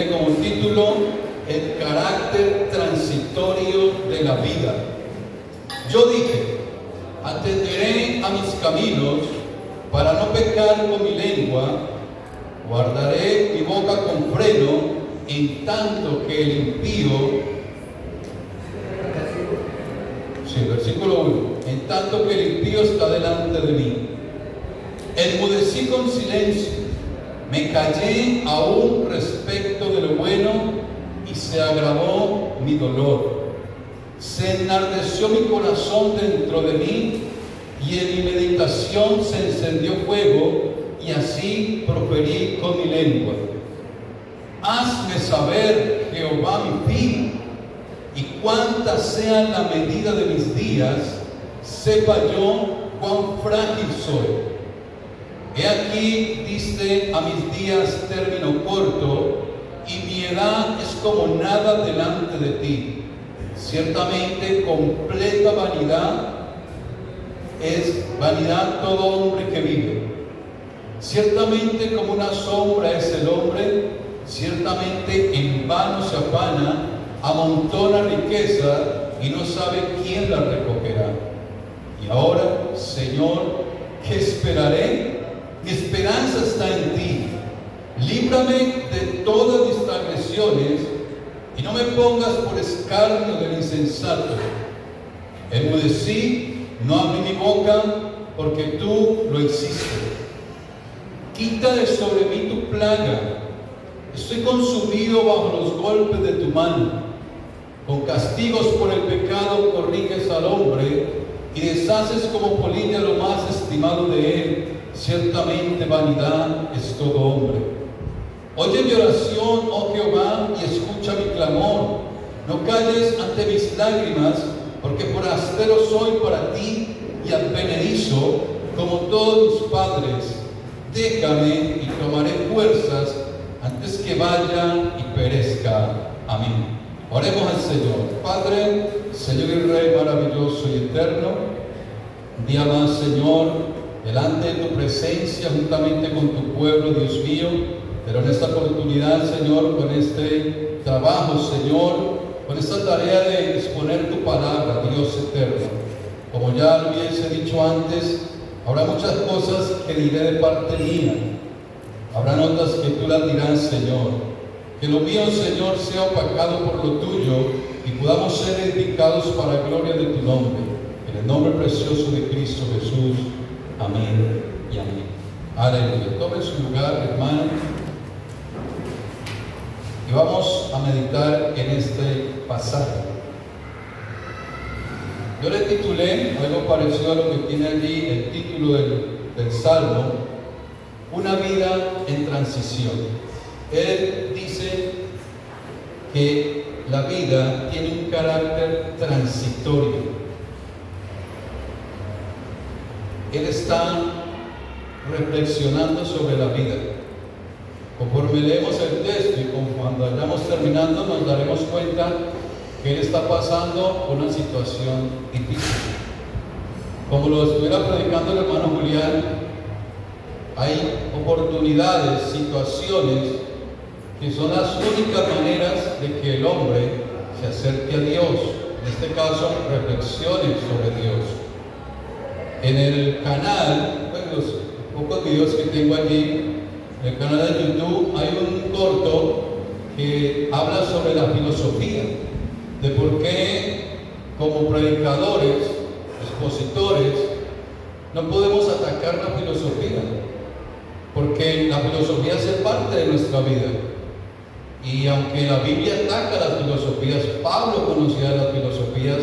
como título el carácter transitorio de la vida. Yo dije, atenderé a mis caminos para no pecar con mi lengua, guardaré mi boca con freno, en tanto que el impío, versículo 1, en tanto que el impío está delante de mí. Enmudecí con silencio, me callé aún respecto de lo bueno, y se agravó mi dolor. Se enardeció mi corazón dentro de mí, y en mi meditación se encendió fuego, y así proferí con mi lengua. Hazme saber, Jehová, mi fin, y cuánta sea la medida de mis días, sepa yo cuán frágil soy. He aquí diste a mis días término corto, y mi edad es como nada delante de ti. Ciertamente completa vanidad es vanidad todo hombre que vive. Ciertamente como una sombra es el hombre, ciertamente en vano se afana, amontona riqueza y no sabe quién la recogerá. Y ahora, Señor, ¿qué esperaré? Mi esperanza está en ti. Líbrame de todas mis transgresiones y no me pongas por escarnio del insensato. Enmudecí, no abrí mi boca, porque tú lo hiciste. Quita de sobre mí tu plaga. Estoy consumido bajo los golpes de tu mano. Con castigos por el pecado corriges al hombre y deshaces como polilla lo más estimado de él. Ciertamente vanidad es todo hombre. Oye mi oración, oh Jehová, y escucha mi clamor. No calles ante mis lágrimas, porque forastero soy para ti y advenedizo, como todos mis padres. Déjame y tomaré fuerzas antes que vaya y perezca. Amén. Oremos al Señor. Padre, Señor y Rey maravilloso y eterno, un día más, Señor, delante de tu presencia, juntamente con tu pueblo, Dios mío, pero en esta oportunidad, Señor, con este trabajo, Señor, con esta tarea de exponer tu palabra, Dios eterno. Como ya lo hubiese dicho antes, habrá muchas cosas que diré de parte mía, habrán otras que tú las dirás, Señor. Que lo mío, Señor, sea opacado por lo tuyo y podamos ser edificados para gloria de tu nombre. En el nombre precioso de Cristo Jesús. Amén y amén. Aleluya. Tomen su lugar, hermano. Y vamos a meditar en este pasaje. Yo le titulé, algo parecido a lo que tiene allí el título del Salmo, una vida en transición. Él dice que la vida tiene un carácter transitorio. Él está reflexionando sobre la vida. Conforme leemos el texto y cuando vayamos terminando nos daremos cuenta que él está pasando por una situación difícil. Como lo estuviera predicando el hermano Julián, hay oportunidades, situaciones que son las únicas maneras de que el hombre se acerque a Dios. En este caso, reflexiones sobre Dios. En el canal, los pocos videos que tengo allí, en el canal de YouTube, hay un corto que habla sobre la filosofía, de por qué como predicadores, expositores, no podemos atacar la filosofía, porque la filosofía hace parte de nuestra vida. Y aunque la Biblia ataca las filosofías, Pablo conocía las filosofías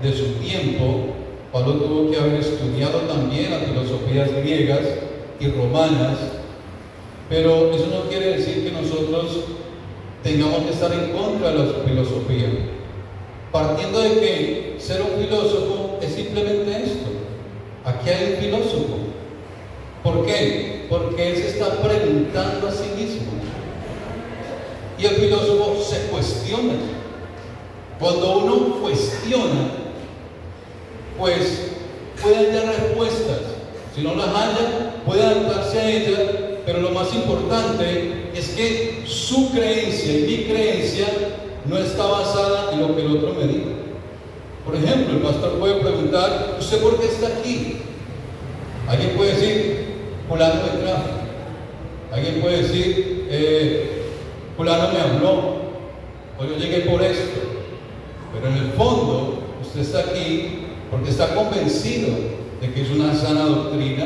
de su tiempo. Pablo tuvo que haber estudiado también las filosofías griegas y romanas, pero eso no quiere decir que nosotros tengamos que estar en contra de la filosofía, partiendo de que ser un filósofo es simplemente esto. Aquí hay un filósofo. ¿Por qué? Porque él se está preguntando a sí mismo. Y el filósofo se cuestiona. Cuando uno cuestiona, pues puede hallar respuestas. Si no las halla, puede adaptarse a ellas, pero lo más importante es que su creencia y mi creencia no está basada en lo que el otro me diga. Por ejemplo, el pastor puede preguntar: ¿usted por qué está aquí? Alguien puede decir: fulano de tráfico. Alguien puede decir: fulano me habló, o yo llegué por esto. Pero en el fondo, usted está aquí porque está convencido de que es una sana doctrina,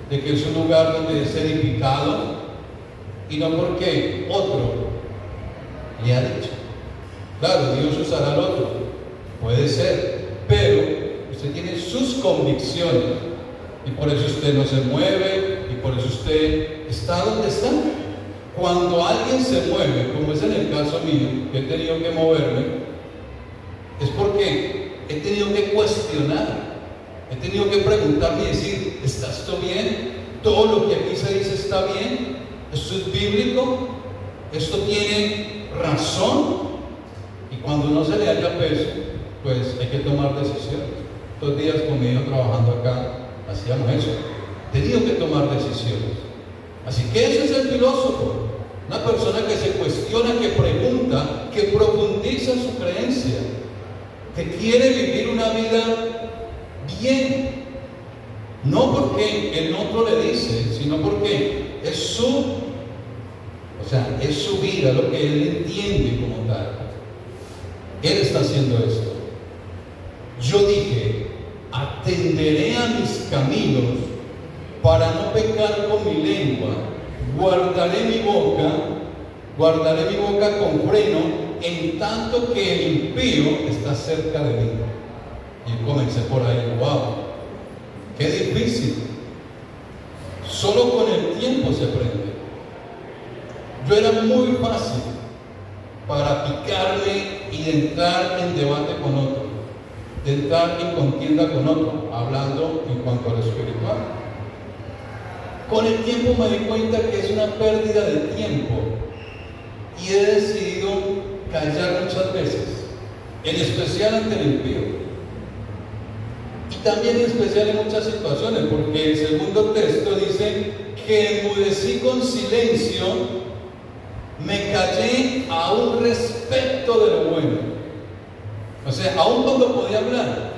de que es un lugar donde es edificado, y no porque otro le ha dicho. Claro, Dios usará al otro, puede ser, pero usted tiene sus convicciones, y por eso usted no se mueve, y por eso usted está donde está. Cuando alguien se mueve, como es en el caso mío, que he tenido que moverme, es porque he tenido que cuestionar, he tenido que preguntarme y decir: ¿está esto bien? ¿Todo lo que aquí se dice está bien? ¿Esto es bíblico? ¿Esto tiene razón? Y cuando no se le haya peso, pues hay que tomar decisiones. Estos días con mi hijo trabajando acá, hacíamos eso. He tenido que tomar decisiones. Así que ese es el filósofo. Una persona que se cuestiona, que pregunta, que profundiza su creencia, que quiere vivir una vida bien, no porque el otro le dice, sino porque es su vida, lo que él entiende como tal. Él está haciendo esto. Yo dije: atenderé a mis caminos para no pecar con mi lengua, guardaré mi boca con freno, en tanto que el impío está cerca de mí. Y comencé por ahí: wow, qué difícil. Solo con el tiempo se aprende. Yo era muy fácil para picarme y de entrar en debate con otro, de entrar en contienda con otro, hablando en cuanto a lo espiritual. Con el tiempo me di cuenta que es una pérdida de tiempo, y he decidido callar muchas veces, en especial ante el impío, y también en especial en muchas situaciones, porque el segundo texto dice que enmudecí con silencio, me callé aún respecto de lo bueno. O sea, aún cuando podía hablar,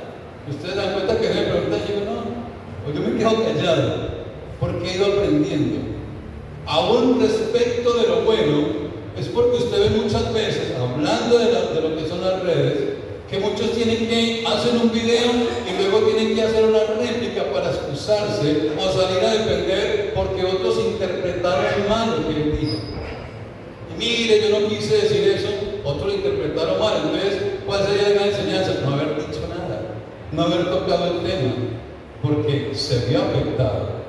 ustedes dan cuenta que me preguntan, yo digo: no, o yo me quedo callado, porque he ido aprendiendo. Aún respecto de lo bueno, es porque usted ve muchas veces, hablando de lo que son las redes, que muchos tienen que hacer un video y luego tienen que hacer una réplica para excusarse o salir a defender porque otros interpretaron mal lo que él dijo. Y mire, yo no quise decir eso, otros lo interpretaron mal. Entonces, ¿cuál sería la enseñanza? No haber dicho nada, no haber tocado el tema, porque se vio afectado.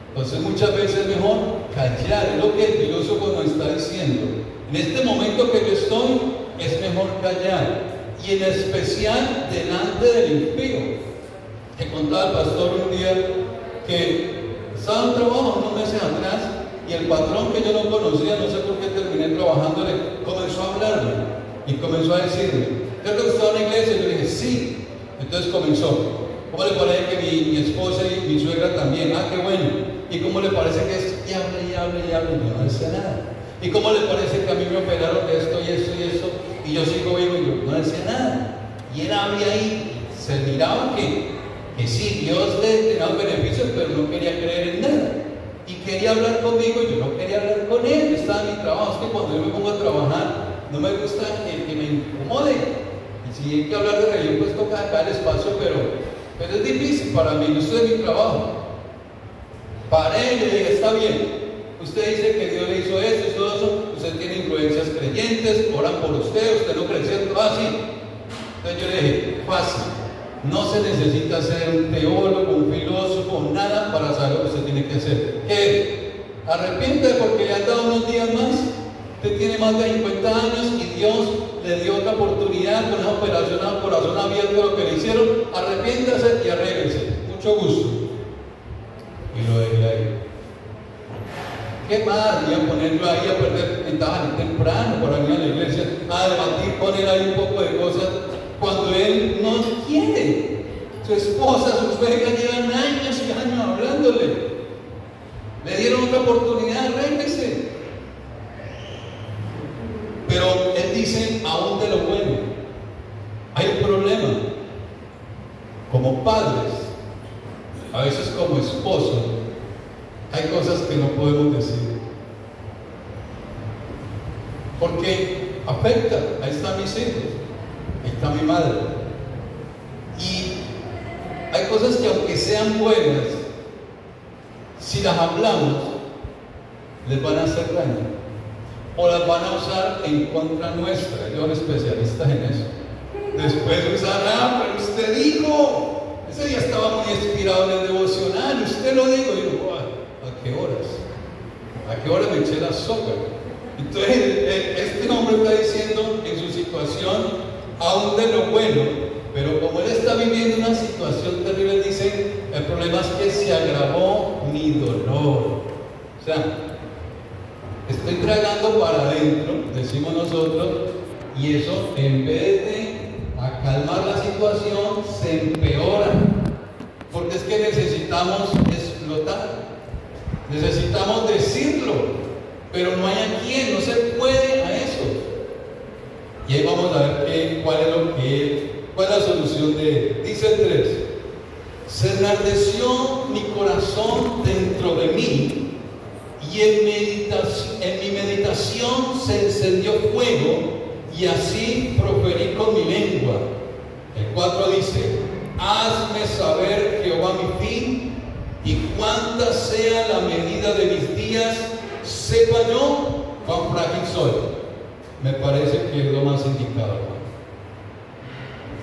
Entonces muchas veces es mejor callar, es lo que el filósofo nos está diciendo. En este momento que yo estoy, es mejor callar, y en especial delante del impío. Que contaba el pastor un día que estaba en un trabajo unos meses atrás, y el patrón, que yo no conocía, no sé por qué terminé trabajándole, comenzó a hablarme y comenzó a decirme: ¿creo que estaba en la iglesia? Y yo le dije: sí. Entonces comenzó: ¿cómo le parece que mi esposa y mi suegra también? Ah, qué bueno. ¿Y cómo le parece que esto? Y habla, y habla, y habla, y yo no decía nada. ¿Y cómo le parece que a mí me operaron de esto y esto y esto? Y yo sigo vivo, y yo no decía nada. Y él había ahí, se miraba que sí, Dios le tenía beneficios, pero no quería creer en nada. Y quería hablar conmigo, y yo no quería hablar con él. Yo estaba en mi trabajo. Es que cuando yo me pongo a trabajar, no me gusta que me incomode. Y si hay que hablar de religión, pues toca acá el espacio, pero es difícil para mí, no estoy en mi trabajo. Paré y le dije: está bien, usted dice que Dios le hizo esto y todo eso, usted tiene influencias creyentes, oran por usted no cree cierto, así. Entonces yo le dije: fácil, no se necesita ser un teólogo, un filósofo, nada para saber lo que usted tiene que hacer. ¿Qué? Arrepiente porque le han dado unos días más. Usted tiene más de 50 años y Dios le dio otra oportunidad con esa operación a corazón abierto, lo que le hicieron. Arrepiéntase y arréglese. Mucho gusto. Y lo dejé ahí. ¿Qué más? Iba a ponerlo ahí a perder ventaja temprano para venir a la iglesia, a debatir con él ahí un poco de cosas, cuando él no quiere. Su esposa, sus suegra llevan años y años hablándole. Le dieron otra oportunidad, arréglese. dice aún de lo bueno. Hay un problema. Como padres, a veces como esposos, hay cosas que no podemos decir. Porque afecta. Ahí están mis hijos, ahí está mi madre. Y hay cosas que aunque sean buenas, si las hablamos, les van a hacer daño. O las van a usar en contra nuestra. Ellos son especialistas en eso. Después usarán, pero usted dijo, ese día estaba muy inspirado en el devocional, usted lo dijo, y yo, ¿a qué horas? ¿A qué hora me eché la sopa? Entonces, este hombre está diciendo en su situación, aún de lo bueno, pero como él está viviendo una situación terrible, dice, el problema es que se agravó mi dolor. O sea, estoy tragando para adentro, decimos nosotros, y eso en vez de calmar la situación, se empeora. Porque es que necesitamos explotar, necesitamos decirlo, pero no hay a quien, no se puede a eso. Y ahí vamos a ver cuál es la solución de él. Dice el 3: se enardeció mi corazón dentro de mí, y en mi meditación se encendió fuego, y así proferí con mi lengua. El 4 dice: hazme saber, Jehová, mi fin, y cuánta sea la medida de mis días, sepa yo cuán frágil soy. Me parece que es lo más indicado, hermano,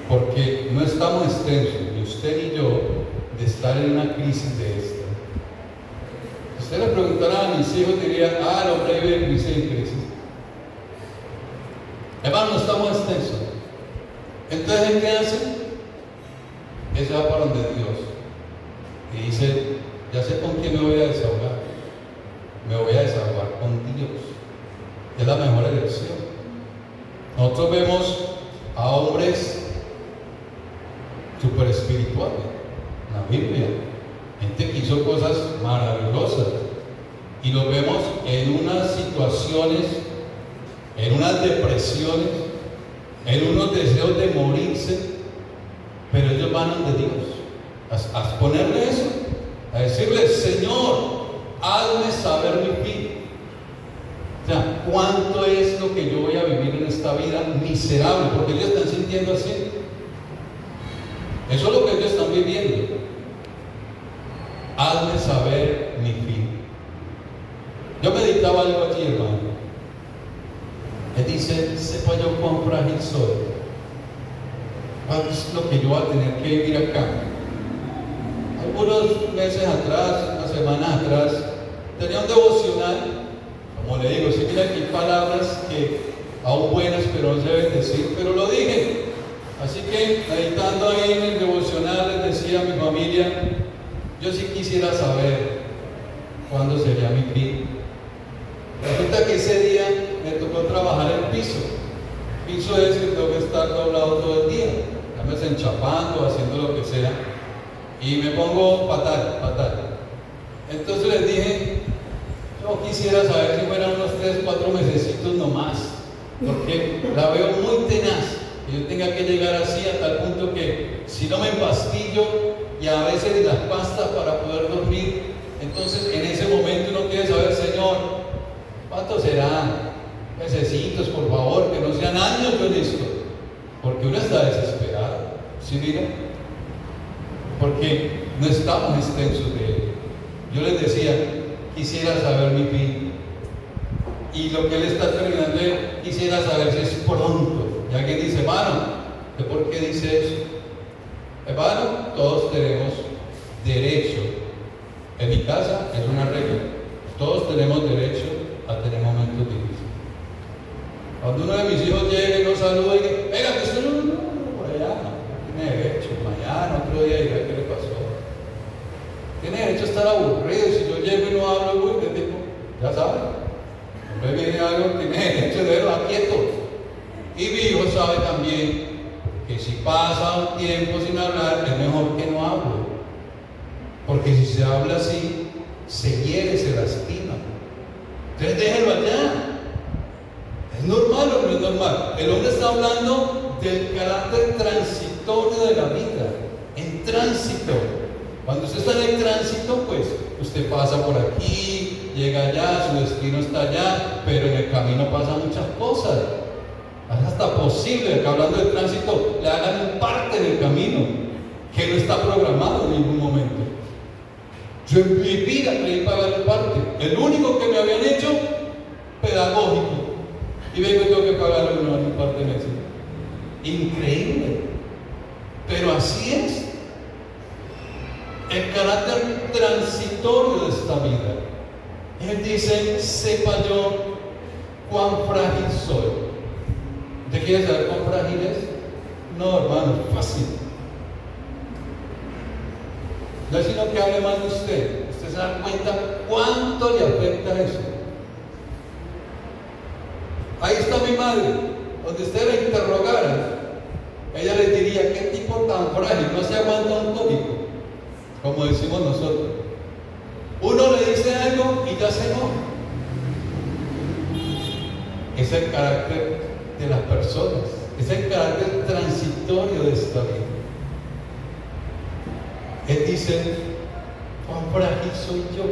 porque no estamos extensos, ni usted ni yo, de estar en una crisis de esta. Si usted le preguntara a mis hijos, dirían: el hombre vive de crisis en crisis. Hermano, no estamos extensos. Entonces, ¿qué hace? Él se va para donde Dios y dice: ya sé con quién me voy a desahogar. Me voy a desahogar con Dios. Es la mejor elección. Nosotros vemos a hombres super espirituales en la Biblia, gente que hizo cosas maravillosas, y lo vemos en unas situaciones, en unas depresiones, en unos deseos de morirse, pero ellos van ante Dios a ponerle eso, a decirle: Señor, hazme saber mi fin. O sea, ¿cuánto es lo que yo voy a vivir en esta vida miserable? Porque ellos están sintiendo así. Eso es lo que ellos están viviendo. Hazme saber mi fin. Yo meditaba algo allí, hermano. Él dice: sepa yo cuán frágil soy. ¿Cuánto es lo que yo voy a tener que vivir acá? Algunos meses atrás, unas semanas atrás, tenía un devocional. Como le digo, sí, mira, hay palabras que aún buenas, pero no se deben decir, pero lo dije. Así que, meditando ahí en el devocional, les decía a mi familia: yo sí quisiera saber cuándo sería mi fin. Resulta que ese día me tocó trabajar el piso. El piso es que tengo que estar doblado todo el día, ya me enchapando, haciendo lo que sea, y me pongo fatal. Entonces les dije: yo quisiera saber si fueran unos 3-4 mesecitos nomás, porque la veo muy tenaz, que yo tenga que llegar así a tal punto que si no me empastillo, y a veces ni las pastas para poder dormir, entonces en ese momento uno quiere saber: Señor, ¿cuánto serán? Mesecitos, por favor, que no sean años, yo listo, porque uno está desesperado. ¿Sí, mira? Porque no estamos extensos de él. Yo les decía: quisiera saber mi fin. Y lo que él está terminando es: quisiera saber si es pronto. Y alguien dice: hermano, ¿por qué dice eso? Hermano, todos tenemos derecho. En mi casa es una regla. Todos tenemos derecho a tener momentos difíciles. Cuando uno de mis hijos llega y nos saluda y dice: venga, que estoy por allá, no tiene derecho. Mañana, otro día, dirá qué le pasó. Tiene derecho a estar aburrido. Si yo llego y no hablo, ¿qué tipo? Ya saben. Hombre, viene algo, tiene derecho de verlo quieto. Y mi hijo sabe también que si pasa un tiempo sin hablar, es mejor que no hable. Porque si se habla así, se hiere, se lastima. Entonces déjenlo allá. ¿Es normal o no es normal? El hombre está hablando del carácter transitorio de la vida, en tránsito. Cuando usted está en el tránsito, pues usted pasa por aquí, llega allá, su destino está allá, pero en el camino pasan muchas cosas. Es hasta posible que hablando de tránsito le hagan un parte del camino que no está programado en ningún momento. Yo en mi vida creí pagar el parte, el único que me habían hecho pedagógico, y vengo y tengo que pagar en un par de meses. Increíble, pero así es el carácter transitorio de esta vida. Él dice: sepa yo cuán frágil soy. ¿Usted quiere saber cuán frágil es? No, hermano, fácil. No es sino que hable más de usted. Usted se da cuenta cuánto le afecta eso. Ahí está mi madre. Donde usted la interrogara, ella le diría: qué tipo tan frágil, no se aguanta un cómico, como decimos nosotros. Uno le dice algo y ya se enoja. Es el carácter de las personas, es el carácter transitorio de esta vida. Él dice: cuán frágil soy yo.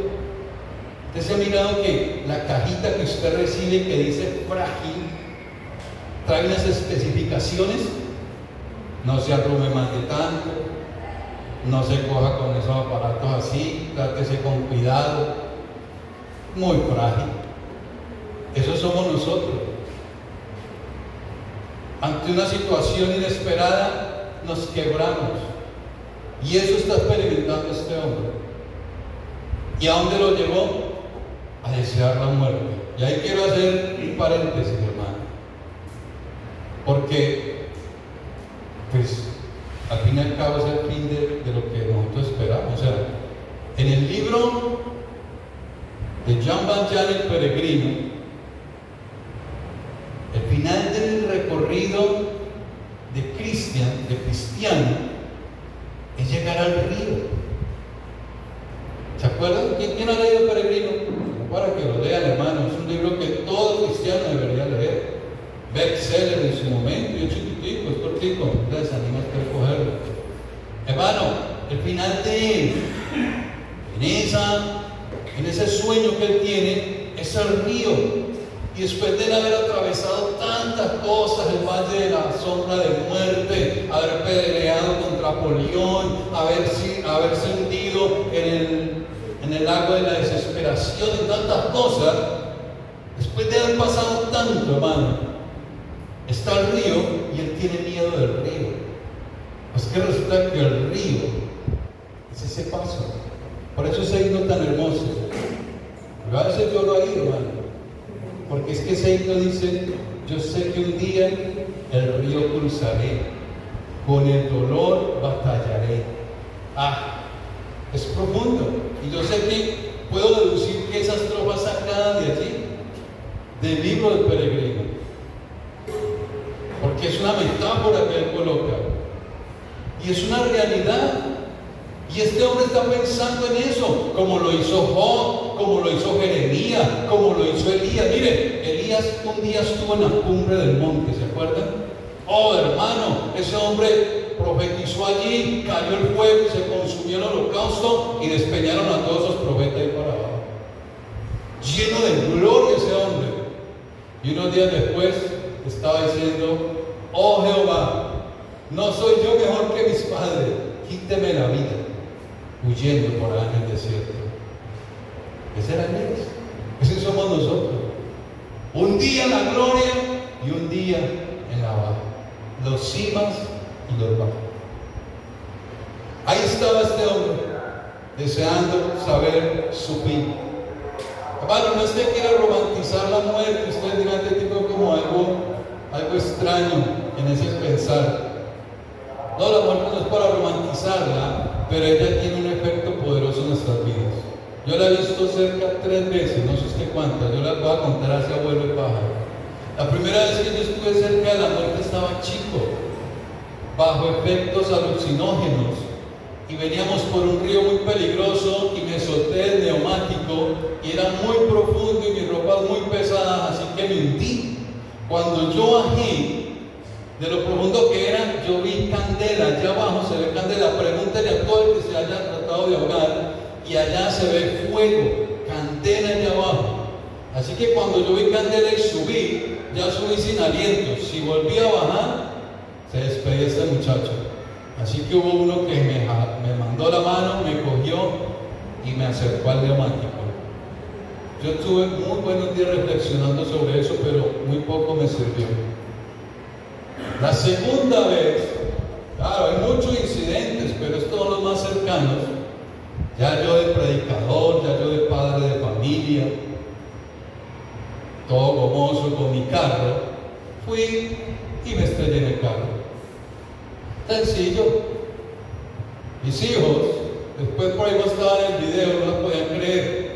Usted se ha mirado que la cajita que usted recibe que dice frágil trae unas especificaciones: no se arrume más de tanto, no se coja con esos aparatos así, trátese con cuidado. Muy frágil. Eso somos nosotros. Ante una situación inesperada nos quebramos, y eso está experimentando este hombre. ¿Y a dónde lo llevó? A desear la muerte. Y ahí quiero hacer un paréntesis, hermano, porque pues al fin y al cabo es el fin de lo que nosotros esperamos. O sea, en el libro de Jean Valjean, el peregrino, el final del recorrido de cristiano es llegar al río. ¿Se acuerdan? ¿Quién ha leído El Peregrino? Para que lo lean, hermano. Es un libro que todo cristiano debería leer. Bestseller en su momento, y es chiquitico, es cortico, no te desanimas a cogerlo. Hermano, el final de él, en ese sueño que él tiene, es el río. Y después de él haber atravesado tantas cosas, el valle de la sombra de muerte, haber peleado contra Napoleón, haberse hundido en el lago de la desesperación y tantas cosas, después de haber pasado tanto, hermano, está el río y él tiene miedo del río. Es que resulta que el río es ese paso. Por eso ese himno tan hermoso. Yo a veces lloro ahí, hermano, porque es que ese himno dice: yo sé que un día el río cruzaré, con el dolor batallaré. Es profundo, y yo sé que puedo deducir que esa estrofa sacada de allí, del libro del peregrino, porque es una metáfora que él coloca, y es una realidad. Y este hombre está pensando en eso, como lo hizo Job, como lo hizo Jeremías, como lo hizo Elías. Mire, Elías un día estuvo en la cumbre del monte, ¿se acuerdan? Oh, hermano, ese hombre profetizó allí, cayó el fuego, se consumió el holocausto y despeñaron a todos esos profetas ahí para abajo. Lleno de gloria ese hombre. Y unos días después estaba diciendo: oh Jehová, no soy yo mejor que mis padres, quíteme la vida, huyendo por allá en el desierto. Ese era Elías. Ese somos nosotros. Un día en la gloria y un día en la baja. Los cimas y los bajos. Ahí estaba este hombre, deseando saber su fin. Hermano, no es que quiera romantizar la muerte. Ustedes dirán este tipo como algo extraño en ese pensar. No, la muerte no es para romantizarla, pero ella tiene un efecto poderoso en nuestras vidas. Yo la he visto cerca 3 veces, no sé usted cuántas, yo las voy a contar hacia abuelo de pájaro. La primera vez que yo estuve cerca de la muerte estaba chico, bajo efectos alucinógenos, y veníamos por un río muy peligroso y me solté el neumático y era muy profundo y mis ropas muy pesadas, así que me hundí. Cuando yo bajé, de lo profundo que era, yo vi candela. Allá abajo se ve candela. Pregúntele a todo el que se haya tratado de ahogar, y allá se ve fuego, candela allá abajo. Así que cuando yo vi candela y subí, ya subí sin aliento. Si volví a bajar, se despedía este muchacho. Así que hubo uno que me mandó la mano, me cogió y me acercó al neumático. Yo tuve muy buenos días reflexionando sobre eso, pero muy poco me sirvió. La segunda vez, claro, hay muchos incidentes, pero estos son los más cercanos. Ya yo de predicador, ya yo de padre de familia, todo gomoso con mi carro, fui y me estrellé en el carro. Sencillo. Mis hijos, después por ahí mostraban el video, no lo podían creer.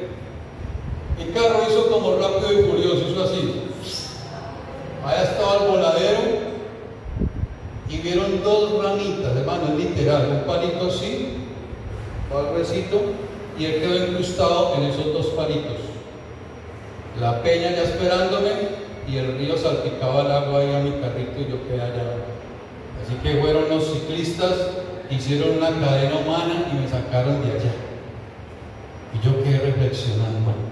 Mi carro hizo como Rápido y Furioso, hizo así. Allá estaba el voladero y vieron dos ramitas, hermano, literal, un palito así, todo gruesito, y él quedó incrustado en esos dos palitos. La peña ya esperándome y el río salpicaba el agua ahí a mi carrito y yo quedé allá. Así que fueron los ciclistas, hicieron una cadena humana y me sacaron de allá. Y yo quedé reflexionando.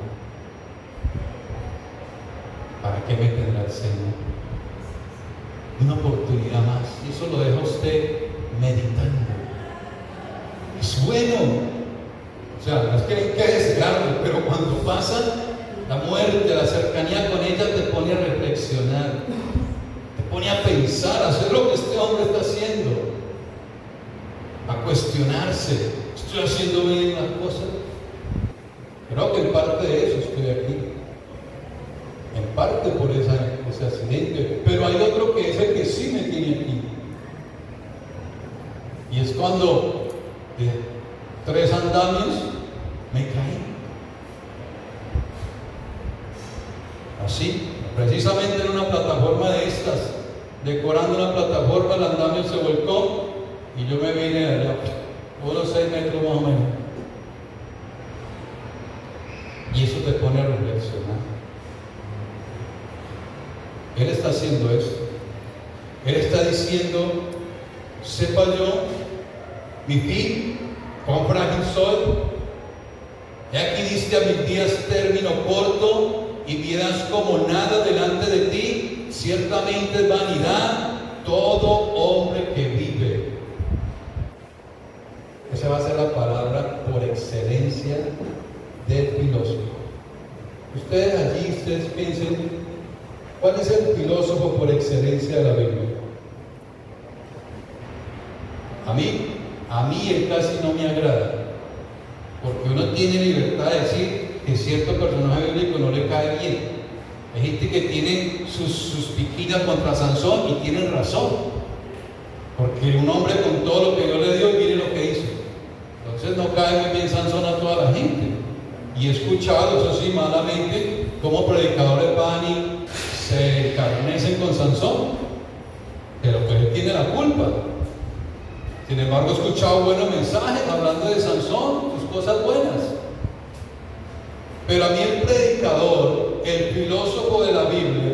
¿Para qué me tendrá el Señor? Una oportunidad más. Y eso lo deja usted meditando. Es bueno. O sea, no es que hay que desearlo, pero cuando pasa la muerte, la cercanía con ella te pone a reflexionar, te pone a pensar, a hacer lo que este hombre está haciendo, a cuestionarse. ¿Estoy haciendo bien las cosas? Creo que en parte de eso estoy aquí, en parte por ese accidente, pero hay otro que es el que sí me tiene aquí, y es cuando de 3 andamios me caí. Así, precisamente en una plataforma de estas, decorando una plataforma, el andamio se volcó y yo me vine de allá, unos 6 metros más o menos. Y eso te pone a reflexionar. Él está haciendo esto. Él está diciendo: sepa yo mi fin, cuán frágil soy. He aquí diste a mis días término corto, y vieras como nada delante de ti. Ciertamente es vanidad todo hombre que vive. Esa va a ser la palabra por excelencia del filósofo. Ustedes piensen, ¿cuál es el filósofo por excelencia de la Biblia? A mí él casi no me agrada, porque uno tiene libertad de decir que cierto personaje bíblico no le cae bien. Hay gente que tiene sus piquitas contra Sansón y tienen razón, porque un hombre con todo lo que Dios le dio, mire lo que hizo. Entonces no cae muy bien Sansón a toda la gente. Y he escuchado, eso sí, malamente, como predicadores van y se encarnecen con Sansón, pero pues él tiene la culpa. Sin embargo, he escuchado buenos mensajes hablando de Sansón, sus cosas buenas. Pero a mí el predicador, el filósofo de la Biblia,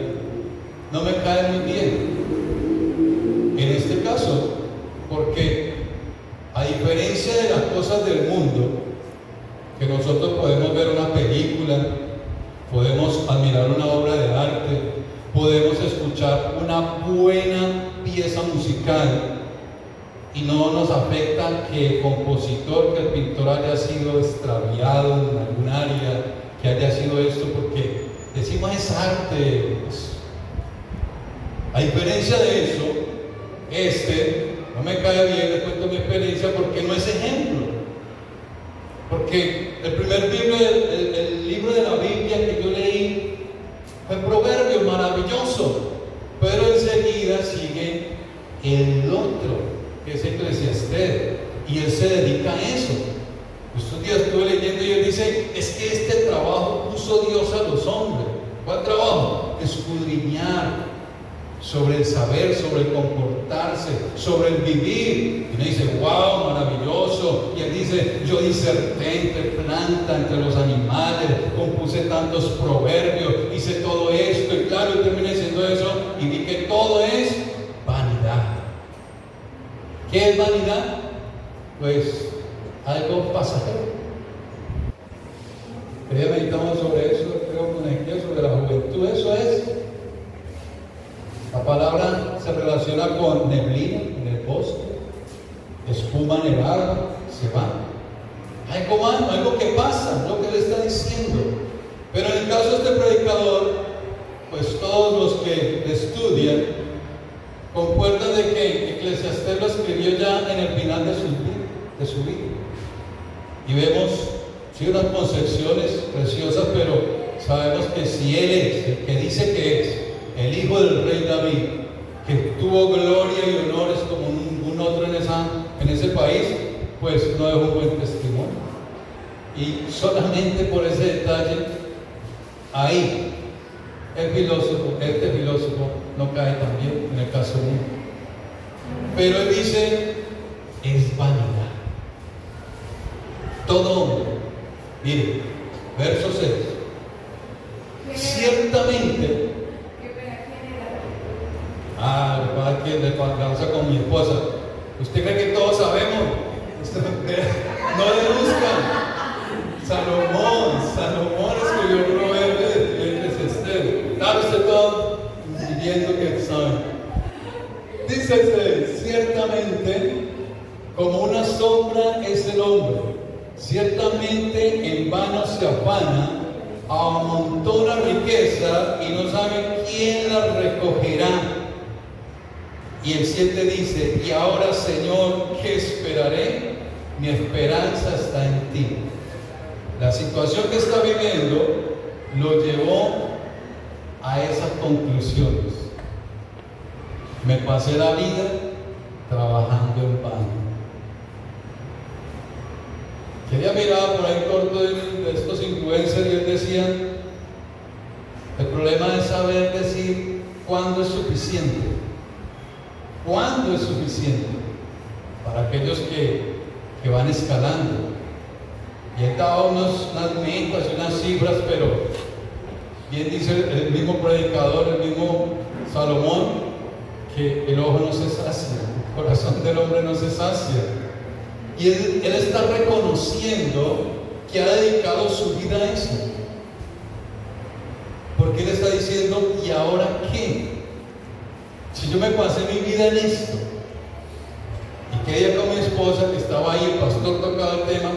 no me cae muy bien. En este caso, porque a diferencia de las cosas del mundo, que nosotros podemos ver una película, podemos admirar una obra de arte, podemos escuchar una buena pieza musical, y no nos afecta que el compositor, que el pintor haya sido extraviado en algún área, que haya sido esto, porque decimos es arte. A diferencia de eso, no me cae bien, les cuento mi experiencia, porque no es ejemplo. Porque el primer libro de la Biblia que yo leí fue Proverbios, maravilloso, pero enseguida sigue el otro, que es Eclesiastés, y él se dedica a eso. Estos días estuve leyendo y él dice: es que este trabajo puso Dios a los hombres. ¿Cuál trabajo? Escudriñar sobre el saber, sobre el comportarse, sobre el vivir. Y uno dice: wow, maravilloso. Y él dice: yo diserté entre planta, entre los animales, compuse tantos proverbios, hice todo esto, y claro, y terminé diciendo eso y vi que todo es vanidad. ¿Qué es vanidad? Pues algo pasajero. Ya meditamos sobre eso, creo con el día sobre la juventud. Eso es. La palabra se relaciona con neblina en el bosque, espuma en el agua, se va. Algo malo, algo que pasa, lo que él está diciendo. Pero en el caso de este predicador, pues todos los que estudian concuerdan de que Eclesiastés lo escribió ya en el final de su vida. Y vemos, sí, unas concepciones preciosas, pero sabemos que si él es el que dice que es el hijo del rey David, que tuvo gloria y honores como ningún otro en ese país, pues no es un buen testimonio. Y solamente por ese detalle, ahí este filósofo no cae también en el caso mío. Pero él dice, es vanidad. Todo hombre, mire, verso 6. Ciertamente, le pasa con mi esposa. ¿Usted cree que todos sabemos? No le buscan. Salomón escribió Proverbios de Eclesiastés. Claro, usted todo viendo que sabe. Dice, ciertamente, como una sombra es el hombre. Ciertamente en vano se afana, amontona riqueza y no sabe quién la recogerá. Y el 7 dice, y ahora, Señor, ¿qué esperaré? Mi esperanza está en ti. La situación que está viviendo lo llevó a esas conclusiones. Me pasé la vida trabajando en vano. Quería mirar por ahí corto de estos influencers y él decía, el problema es saber decir cuándo es suficiente. ¿Cuándo es suficiente? Para aquellos que van escalando. Y he dado unas metas y unas cifras, pero bien dice el mismo predicador, el mismo Salomón, que el ojo no se sacia, el corazón del hombre no se sacia. Y él está reconociendo que ha dedicado su vida a eso. Porque él está diciendo, ¿y ahora qué? Si yo me pasé mi vida en esto, y que ella con mi esposa, que estaba ahí, el pastor tocaba el tema,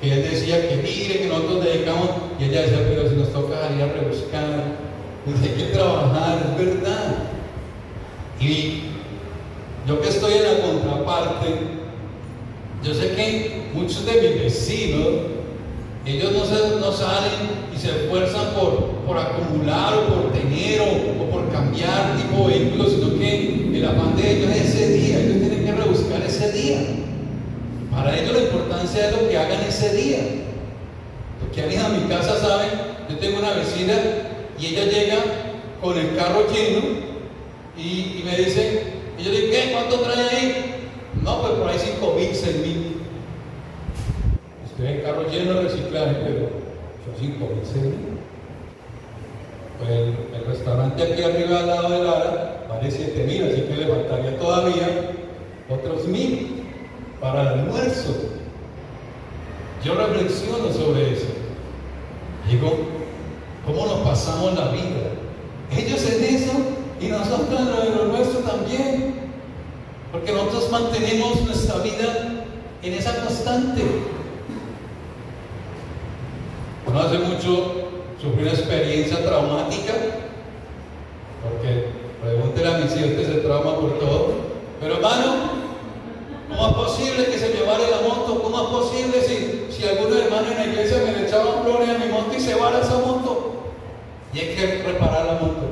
que él decía que mire, que nosotros dedicamos, y ella decía, pero si nos toca ir a rebuscar, pues hay que trabajar, es verdad. Y yo que estoy en la contraparte, yo sé que muchos de mis vecinos, ellos no salen y se esfuerzan por acumular o por tener o por cambiar tipo de vehículos, sino que el afán de ellos es ese día, ellos tienen que rebuscar ese día. Para ellos la importancia es lo que hagan ese día. Porque alguien a mi casa sabe, yo tengo una vecina y ella llega con el carro lleno y me dice, y yo le digo, ¿qué? ¿Cuánto trae ahí? No, pues por ahí 5.000, 6.000. Estoy en carro lleno de reciclaje, pero son 5.000, 6.000. Pues el restaurante aquí arriba al lado de Lara vale 7.000, así que le faltaría todavía otros 1.000 para el almuerzo. Yo reflexiono sobre eso. Digo, ¿cómo nos pasamos la vida? Ellos en eso y nosotros en lo nuestro también. Porque nosotros mantenemos nuestra vida en esa constante. No hace mucho sufrí una experiencia traumática, porque pregúntele a mis hijos que se trauma por todo. Pero hermano, ¿cómo es posible que se llevara la moto? ¿Cómo es posible si algunos hermanos en la iglesia me le echaban flores a mi moto y se va esa moto? Y hay que reparar la moto.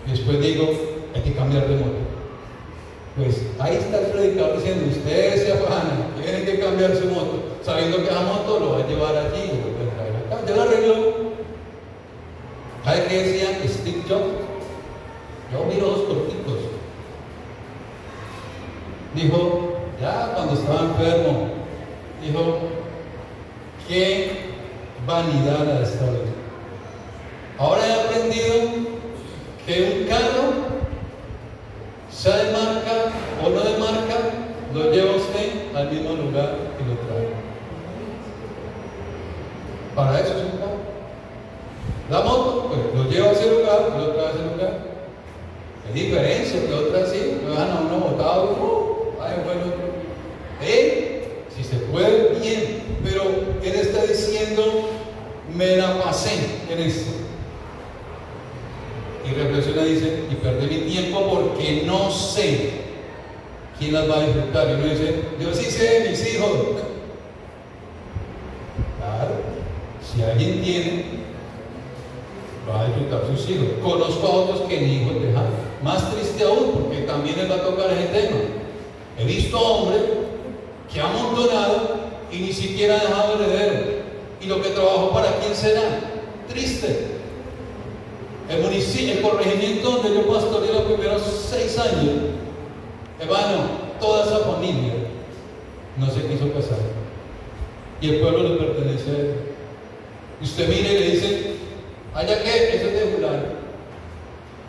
Y después digo, hay que cambiar de moto. Pues ahí está el predicador diciendo, ustedes se afanan, tienen que cambiar su moto, sabiendo que esa moto lo va a llevar allí, lo va a traer acá. Ya lo arregló. ¿Sabe qué decía Steve Jobs? Yo miro dos corticos. Dijo, ya cuando estaba enfermo, dijo, qué vanidad la de esta vida. Ahora he aprendido que un carro sea de marca o no de marca, lo lleva usted al mismo lugar y lo trae. Para eso es un carro. La moto, pues lo lleva a ese lugar y lo trae a ese lugar. Hay diferencia que otras sí, lo dejan a uno botado, ahí fue el otro. Si se puede, bien, pero él está diciendo, me la pasé en esto. Y reflexiona, dice, y perdí mi tiempo porque no sé quién las va a disfrutar. Y uno dice, yo sí sé, mis hijos. Claro, si alguien tiene, va a disfrutar sus hijos. Conozco a otros que ni hijos dejan. Más triste aún, porque también les va a tocar ese tema. He visto hombres que han amontonado y ni siquiera ha dejado heredero. Y lo que trabajó, ¿para quién será? Triste. El municipio, el corregimiento donde yo pastoreé los primeros 6 años, hermano, toda esa familia no se quiso casar. Y el pueblo le pertenece a él. Y usted mire y le dice, allá que, eso es de fulano.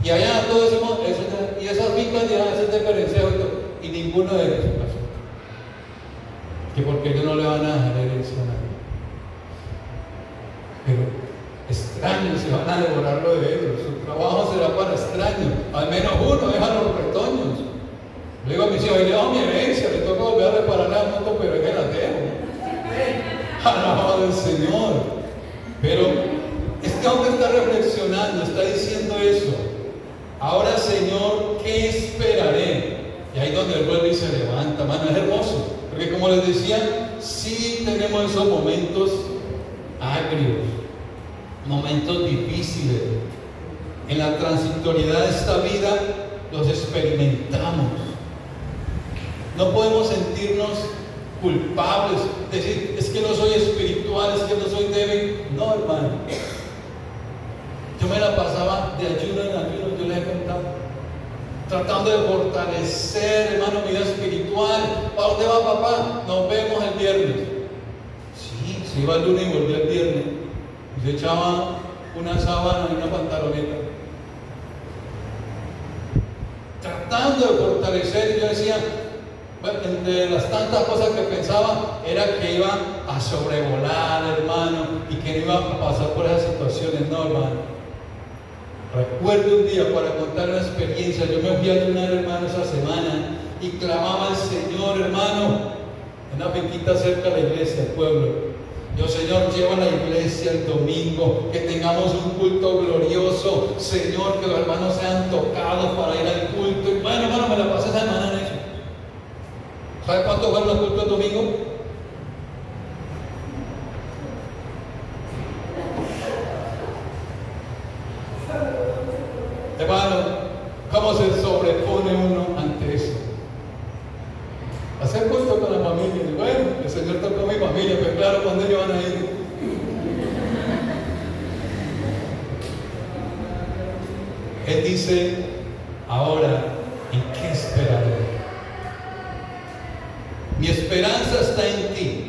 Y allá todo eso, y esas fincas ya eso es de Perencejo y ninguno de ellos se casó. Que porque ellos no le van a dejar herencia a nadie. Pero extraños se van a devorar lo de ellos. Su trabajo será para extraños. Al menos uno, deja los retoños. Le digo a mis hijos, le doy mi herencia, le toca volver a reparar la moto, pero es que la dejo. Alabado del Señor. Pero este hombre está reflexionando, está diciendo eso. Ahora, Señor, ¿qué esperaré? Y ahí donde el vuelve y se levanta, mano, es hermoso. Porque como les decía, sí tenemos esos momentos agrios, momentos difíciles. En la transitoriedad de esta vida los experimentamos. No podemos sentirnos culpables, decir, es que no soy espiritual, es que no soy débil. No, hermano. Yo me la pasaba de ayuno en ayuno, yo les he contado, tratando de fortalecer, hermano, mi vida espiritual. ¿Para dónde va, papá? Nos vemos el viernes. Sí, se iba el lunes y volvía el viernes. Y se echaba una sábana y una pantaloneta. Tratando de fortalecer, y yo decía, bueno, entre las tantas cosas que pensaba, era que iba a sobrevolar, hermano, y que no iba a pasar por esas situaciones. No, hermano. Recuerdo un día, para contar una experiencia, yo me fui a ayunar, hermano, esa semana y clamaba al Señor, hermano, en una finquita cerca de la iglesia, el pueblo. Yo, Señor, lleva a la iglesia el domingo, que tengamos un culto glorioso, Señor, que los hermanos sean tocados para ir al culto. Y bueno, hermano, me la pasé esa semana en eso. ¿Sabe cuánto fueron los cultos el domingo? Hermano, ¿cómo se sobrepone uno ante eso? Hacer culto con la familia. Bueno, el Señor tocó mi familia, pero claro, ¿cuándo ellos van a ir? Él dice, ahora, ¿en qué esperaré? Mi esperanza está en ti.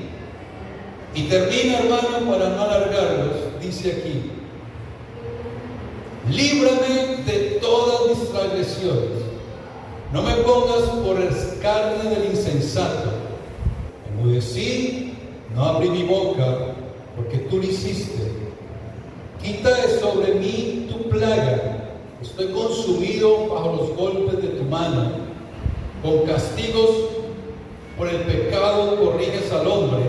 Y termina, hermano, para no alargarlos, dice aquí, líbrame de todas mis transgresiones. No me pongas por escarnio del insensato. Enmudecí, no abrí mi boca, porque tú lo hiciste. Quita de sobre mí tu plaga. Estoy consumido bajo los golpes de tu mano. Con castigos por el pecado corriges al hombre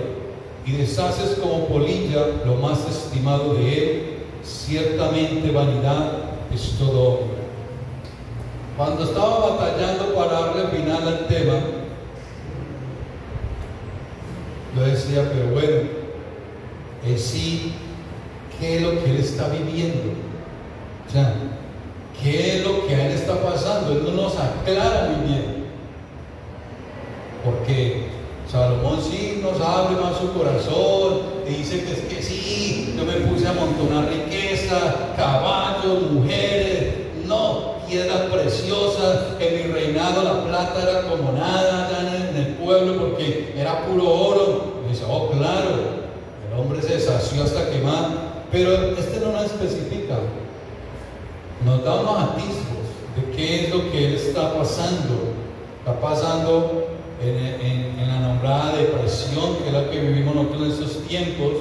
y deshaces como polilla lo más estimado de él. Ciertamente vanidad es todo hombre. Cuando estaba batallando para darle final al tema, yo decía, pero bueno, sí, ¿qué es lo que él está viviendo? O sea, ¿qué es lo que a él está pasando? Él no nos aclara muy bien. Porque Salomón sí nos abre más su corazón y dice que es que sí, yo me puse a amontonar riqueza, caballos, mujeres, no, piedras preciosas. En mi reinado la plata era como nada allá en el pueblo porque era puro oro. Y dice, oh claro, el hombre se sació hasta quemar, pero este no nos especifica, nos da unos atisbos. de qué es lo que él está pasando. Está pasando en la nombrada depresión, que es la que vivimos nosotros en estos tiempos.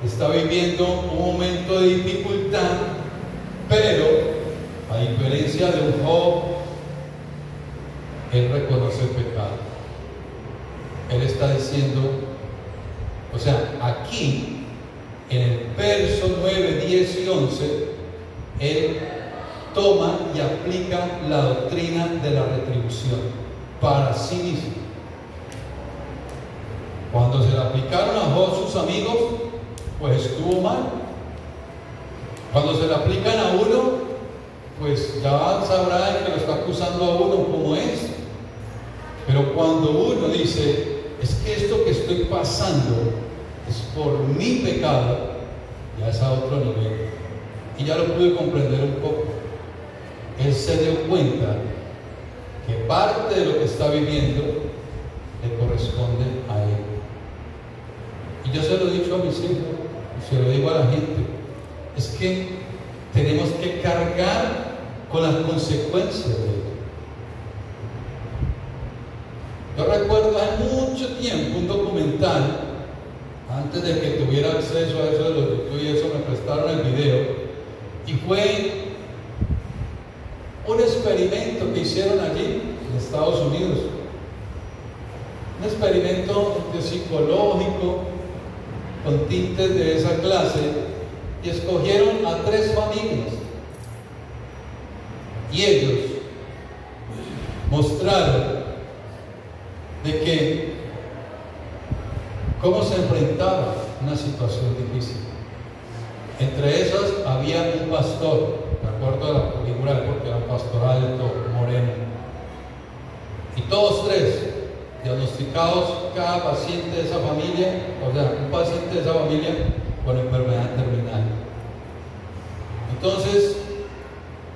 Está viviendo un momento de dificultad, pero a diferencia de un Job, él reconoce el pecado. Él está diciendo, o sea, aquí en el verso 9, 10 y 11, él toma y aplica la doctrina de la retribución para sí mismo. Cuando se la aplicaron a Job sus amigos, pues estuvo mal. Cuando se la aplican a uno, pues ya sabrán que lo está acusando a uno como es. Pero cuando uno dice, es que esto que estoy pasando es por mi pecado, ya es a otro nivel. Y ya lo pude comprender un poco. Él se dio cuenta que parte de lo que está viviendo le corresponde a él. Y yo se lo he dicho a mis hijos, y se lo digo a la gente, es que tenemos que cargar con las consecuencias de ello. Yo recuerdo hace mucho tiempo un documental, antes de que tuviera acceso a eso de los YouTube y eso, me prestaron el video, y fue un experimento que hicieron allí en Estados Unidos, un experimento psicológico con tintes de esa clase, y escogieron a 3 familias y ellos mostraron de que cómo se enfrentaba una situación difícil. Entre esas había un pastor, de acuerdo a la película, porque era un pastor alto, moreno, y todos 3 diagnosticados, cada paciente de esa familia, o sea, un paciente de esa familia con enfermedad terminal. Entonces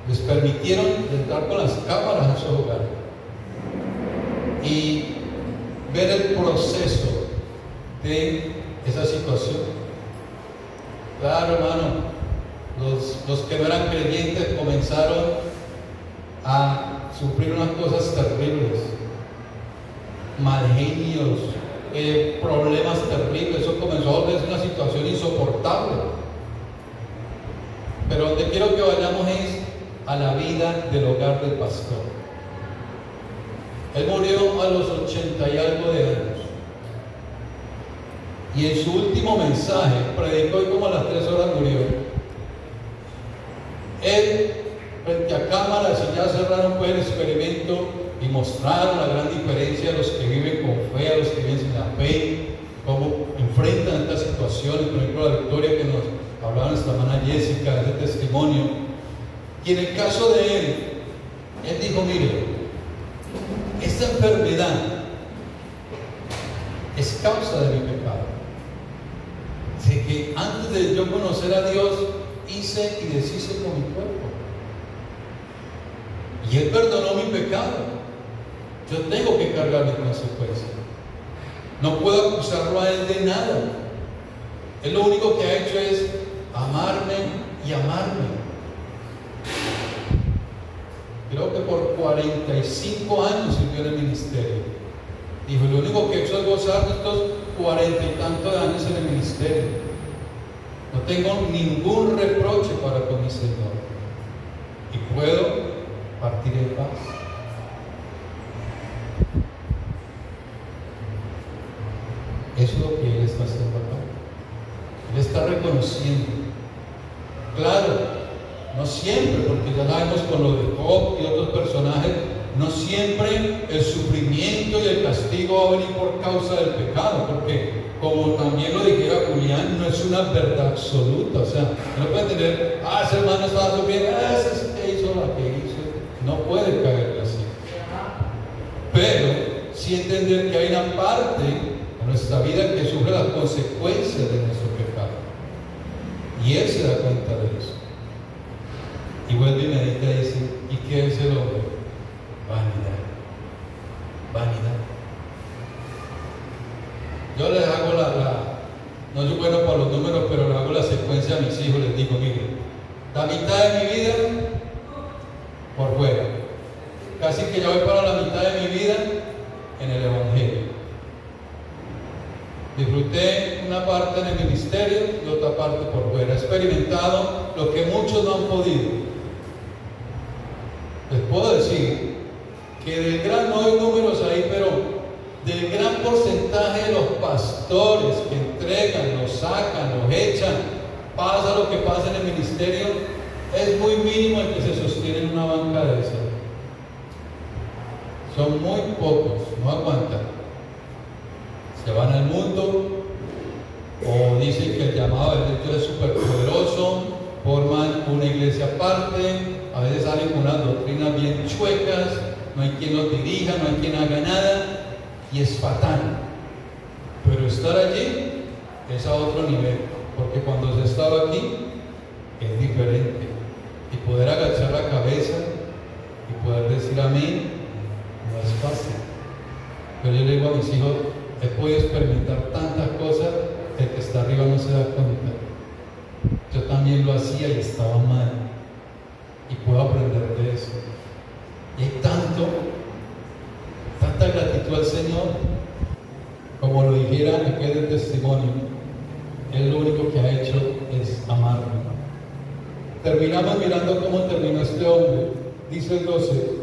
les permitieron entrar con las cámaras a su hogar y ver el proceso de esa situación. Claro, hermano, los que no eran creyentes comenzaron a sufrir unas cosas terribles, mal genios, problemas terribles. Eso comenzó a volverse una situación insoportable. Pero donde quiero que vayamos es a la vida del hogar del pastor. Él murió a los 80 y algo de años, y en su último mensaje, predicó y como a las 3 horas murió. Él, frente a cámaras, y ya cerraron pues el experimento y mostraron la gran diferencia de los que viven con fe, a los que viven sin la fe, cómo enfrentan estas situaciones. Por ejemplo, la Victoria que nos hablaba nuestra hermana Jessica, ese testimonio. Y en el caso de él dijo, mire, esta enfermedad es causa de mi pecado. Así que antes de yo conocer a Dios, hice y deshice con mi cuerpo. Y Él perdonó mi pecado. Yo tengo que cargar mis consecuencias. No puedo acusarlo a Él de nada. Él lo único que ha hecho es amarme y amarme. Creo que por 45 años sirvió en el ministerio. Dijo, lo único que he hecho es gozar de estos 40 y tantos años en el ministerio. No tengo ningún reproche para con mi Señor. Y puedo partir en paz. Eso es lo que Él está haciendo acá. Él está reconociendo. Claro, no siempre, porque ya sabemos con lo de Job y otros personajes, no siempre el sufrimiento y el castigo va a venir por causa del pecado, porque como también lo dijera Julián, no es una verdad absoluta. O sea, no puede tener, ese hermano estaba sufriendo, ese es que hizo la que hizo. No puede caer así. Pero sí entender que hay una parte de nuestra vida que sufre las consecuencias de nuestro pecado. Y Él se da cuenta de eso. Y vuelve y medita y dice, ¿y qué es el hombre? Vanidad. Vanidad. Yo les hago no soy bueno para los números, pero le hago la secuencia a mis hijos. Les digo, miren, la mitad de mi vida por fuera, que ya voy para la mitad de mi vida en el Evangelio. Disfruté una parte en el ministerio y otra parte por fuera. He experimentado lo que muchos no han podido. Les puedo decir que del gran, no hay números ahí, pero del gran porcentaje de los pastores que entregan, los sacan, los echan, pasa lo que pasa en el ministerio, es muy mínimo el que se sostiene en una banca de esa. Son muy pocos, no aguantan. Se van al mundo o dicen que el llamado de Dios es súper poderoso, forman una iglesia aparte, a veces salen con unas doctrinas bien chuecas, no hay quien los dirija, no hay quien haga nada y es fatal. Pero estar allí es a otro nivel, porque cuando se estaba aquí es diferente y poder agachar la cabeza y poder decir amén no es fácil. Pero yo le digo a mis hijos, he podido experimentar tantas cosas que el que está arriba no se da cuenta. Yo también lo hacía y estaba mal. Y puedo aprender de eso. Y hay tanta gratitud al Señor, como lo dijera aquel del testimonio. Él lo único que ha hecho es amarme. Terminamos mirando cómo terminó este hombre. Dice el 12.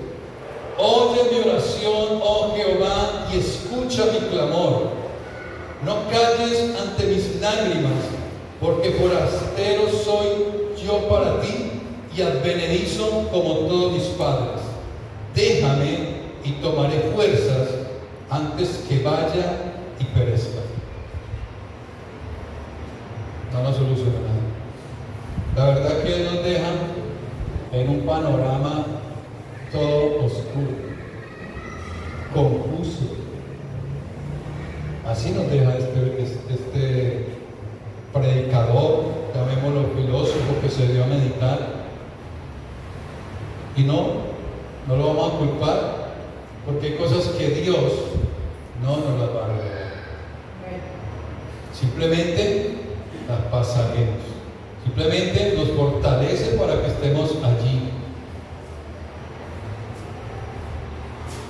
Oye mi oración, oh Jehová, y escucha mi clamor. No calles ante mis lágrimas, porque forastero soy yo para ti y advenedizo como todos mis padres. Déjame y tomaré fuerzas antes que vaya y perezca. No nos soluciona nada. La verdad que Él nos deja en un panorama todo oscuro, confuso. Así nos deja este predicador, llamémoslo filósofo, que se dio a meditar. Y no lo vamos a culpar, porque hay cosas que Dios no nos las va a revelar. Simplemente las pasaremos. Simplemente nos fortalece para que estemos allí.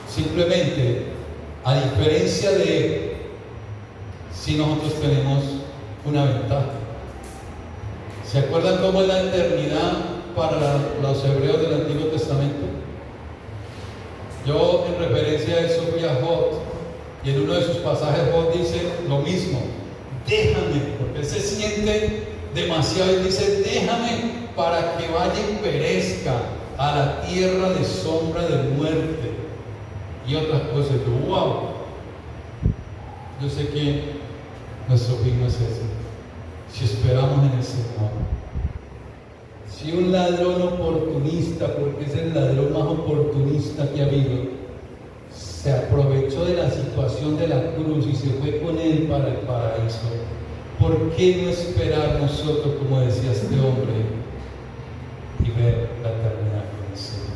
Simplemente, a diferencia de Él, si nosotros tenemos una ventaja. ¿Se acuerdan cómo es la eternidad para los hebreos del Antiguo Testamento? Yo, en referencia a eso, fui a Job, y en uno de sus pasajes Job dice lo mismo: déjame, porque él se siente demasiado, y dice: déjame para que vaya y perezca a la tierra de sombra de muerte. Y otras cosas. Yo, wow, yo sé que nuestro fin no es ese. Si esperamos en el Señor, si un ladrón oportunista, porque es el ladrón más oportunista que ha habido, se aprovechó de la situación de la cruz y se fue con Él para el paraíso, ¿por qué no esperar nosotros, como decía este hombre, y ver la eternidad con el Señor?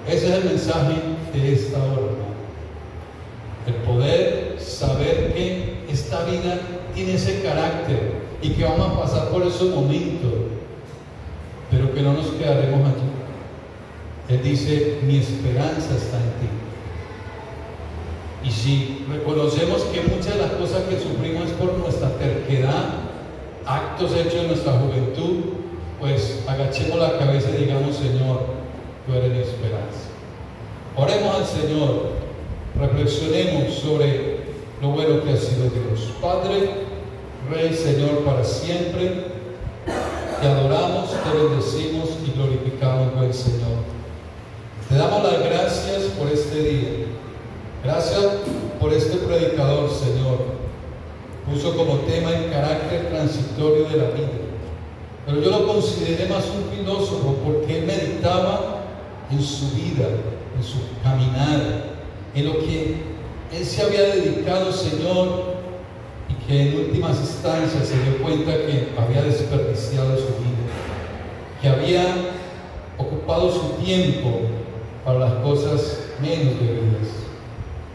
Ese es el mensaje de esta hora, el poder saber que esta vida tiene ese carácter y que vamos a pasar por esos momentos, pero que no nos quedaremos allí. Él dice: mi esperanza está en ti. Y si reconocemos que muchas de las cosas que sufrimos es por nuestra terquedad, actos hechos en nuestra juventud, pues agachemos la cabeza y digamos: Señor, tú eres mi esperanza. Oremos al Señor, reflexionemos sobre lo bueno que ha sido Dios. Padre, Rey, Señor, para siempre, te adoramos, te bendecimos y glorificamos, buen Señor. Te damos las gracias por este día. Gracias por este predicador, Señor. Puso como tema el carácter transitorio de la vida. Pero yo lo consideré más un filósofo, porque él meditaba en su vida, en su caminar, en lo que él se había dedicado, Señor, y que en últimas instancias se dio cuenta que había desperdiciado su vida, que había ocupado su tiempo para las cosas menos debidas.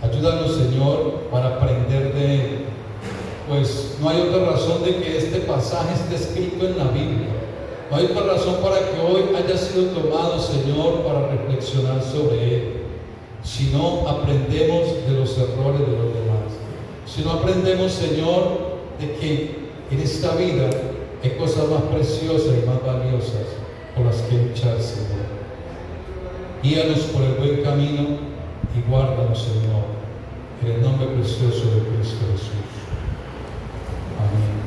Ayúdanos, Señor, para aprender de él, pues no hay otra razón de que este pasaje esté escrito en la Biblia. No hay otra razón para que hoy haya sido tomado, Señor, para reflexionar sobre él. si no aprendemos de los errores de los demás, si no aprendemos, Señor, de que en esta vida hay cosas más preciosas y más valiosas por las que luchar, Señor. Guíanos por el buen camino y guárdanos, Señor, en el nombre precioso de Cristo Jesús. Amén.